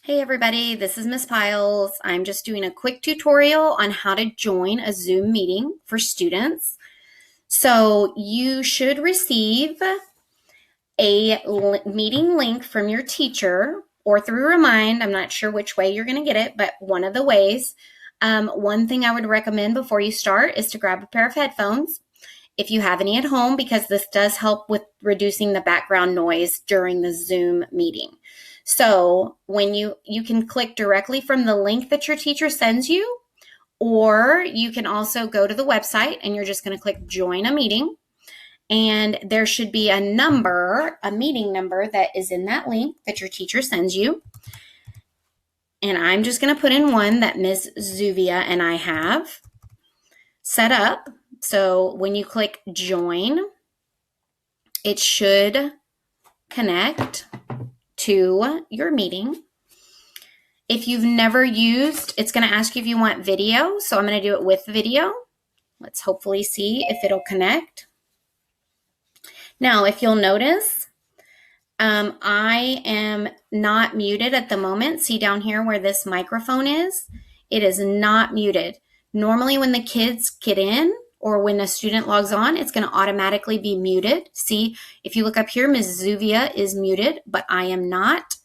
Hey everybody, this is Miss Piles. I'm just doing a quick tutorial on how to join a Zoom meeting for students. So you should receive a meeting link from your teacher or through Remind. I'm not sure which way you're going to get it, but one of the ways. One thing I would recommend before you start is to grab a pair of headphones if you have any at home, because this does help with reducing the background noise during the Zoom meeting. So when you can click directly from the link that your teacher sends you, or you can also go to the website and you're just going to click join a meeting. And there should be a number, a meeting number that is in that link that your teacher sends you. And I'm just going to put in one that Ms. Zuvia and I have set up. So when you click join, it should connect to your meeting. If you've never used, it's going to ask you if you want video. So I'm going to do it with video. Let's hopefully see if it'll connect. Now, if you'll notice, I am not muted at the moment. See down here where this microphone is? It is not muted. Normally when the kids get in or when a student logs on, it's going to automatically be muted. See, if you look up here, Ms. Zuvia is muted, but I am not.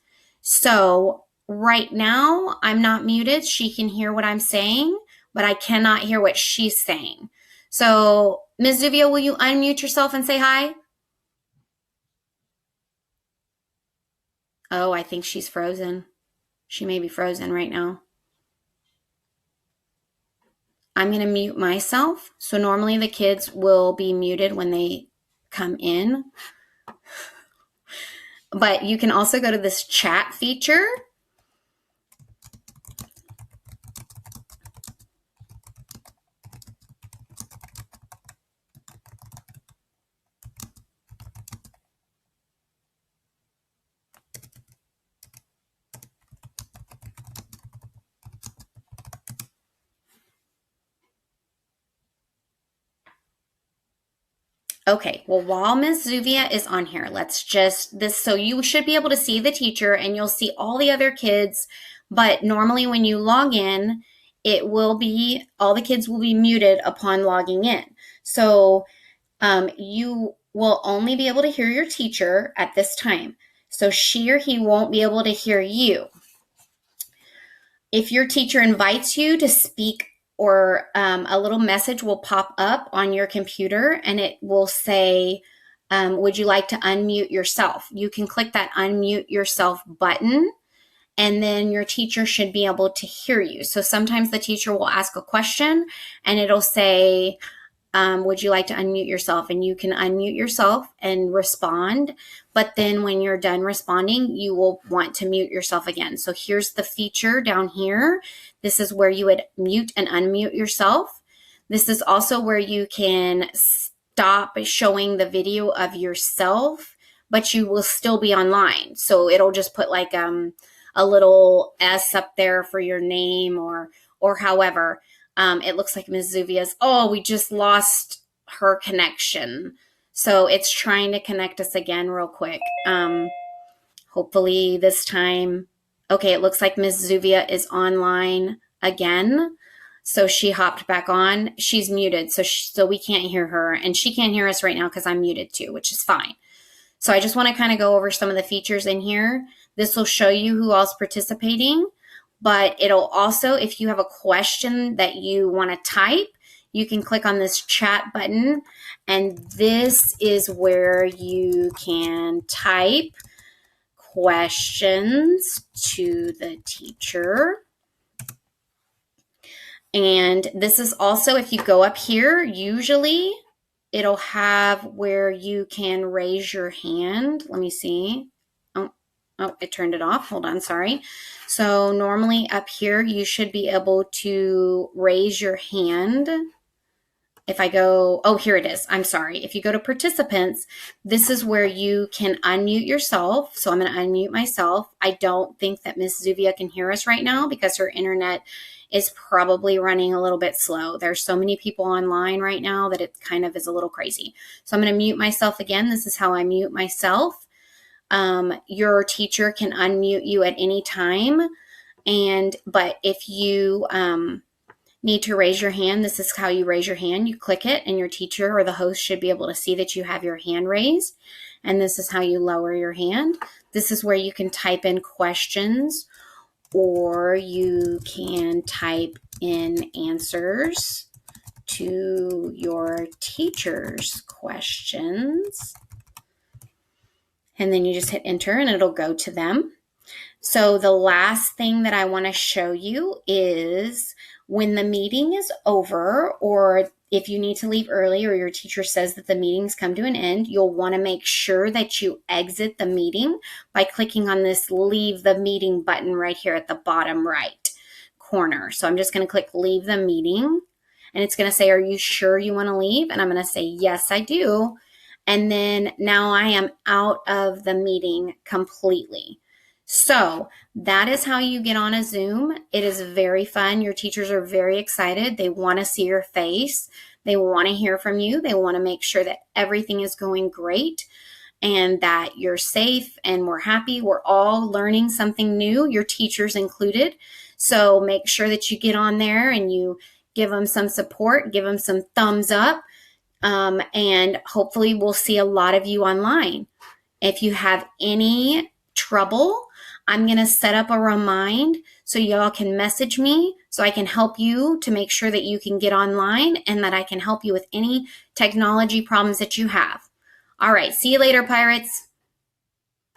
So right now, I'm not muted. She can hear what I'm saying, but I cannot hear what she's saying. So Ms. Zuvia, will you unmute yourself and say hi? Oh, I think she's frozen. She may be frozen right now. I'm going to mute myself. So normally the kids will be muted when they come in. But you can also go to this chat feature. Okay, well, while Ms. Zuvia is on here, let's just this. So you should be able to see the teacher and you'll see all the other kids. But normally when you log in, it will be, all the kids will be muted upon logging in. So you will only be able to hear your teacher at this time. So she or he won't be able to hear you. If your teacher invites you to speak, or a little message will pop up on your computer and it will say, would you like to unmute yourself? You can click that unmute yourself button and then your teacher should be able to hear you. So sometimes the teacher will ask a question and it'll say, would you like to unmute yourself? And you can unmute yourself and respond. But then when you're done responding, you will want to mute yourself again. So here's the feature down here. This is where you would mute and unmute yourself. This is also where you can stop showing the video of yourself, but you will still be online. So it'll just put like a little S up there for your name or however. It looks like Ms. Zuvia's, we just lost her connection. So it's trying to connect us again real quick. Hopefully this time, okay, it looks like Ms. Zuvia is online again. So she hopped back on. She's muted, so we can't hear her. And she can't hear us right now because I'm muted too, which is fine. So I just want to kind of go over some of the features in here. This will show you who else participating. But it'll also, if you have a question that you want to type, you can click on this chat button. And this is where you can type questions to the teacher. And this is also, if you go up here, usually it'll have where you can raise your hand. Let me see. Oh, it turned it off. Hold on, sorry. So normally up here, you should be able to raise your hand. If I go, here it is. I'm sorry. If you go to participants, this is where you can unmute yourself. So I'm going to unmute myself. I don't think that Ms. Zuvia can hear us right now because her internet is probably running a little bit slow. There's so many people online right now that it kind of is a little crazy. So I'm going to mute myself again. This is how I mute myself. Your teacher can unmute you at any time. But if you need to raise your hand, this is how you raise your hand. You click it, and your teacher or the host should be able to see that you have your hand raised. And this is how you lower your hand. This is where you can type in questions, or you can type in answers to your teacher's questions. And then you just hit enter and it'll go to them. So the last thing that I want to show you is when the meeting is over, or if you need to leave early, or your teacher says that the meeting's come to an end, you'll want to make sure that you exit the meeting by clicking on this leave the meeting button right here at the bottom right corner. So I'm just going to click leave the meeting, and it's going to say, are you sure you want to leave? And I'm going to say, yes, I do. And then now I am out of the meeting completely. So that is how you get on a Zoom. It is very fun. Your teachers are very excited. They want to see your face. They want to hear from you. They want to make sure that everything is going great and that you're safe and we're happy. We're all learning something new, your teachers included. So make sure that you get on there and you give them some support, give them some thumbs up, and hopefully we'll see a lot of you online. If you have any trouble, I'm going to set up a remind so y'all can message me so I can help you to make sure that you can get online and that I can help you with any technology problems that you have. All right, see you later, Pirates.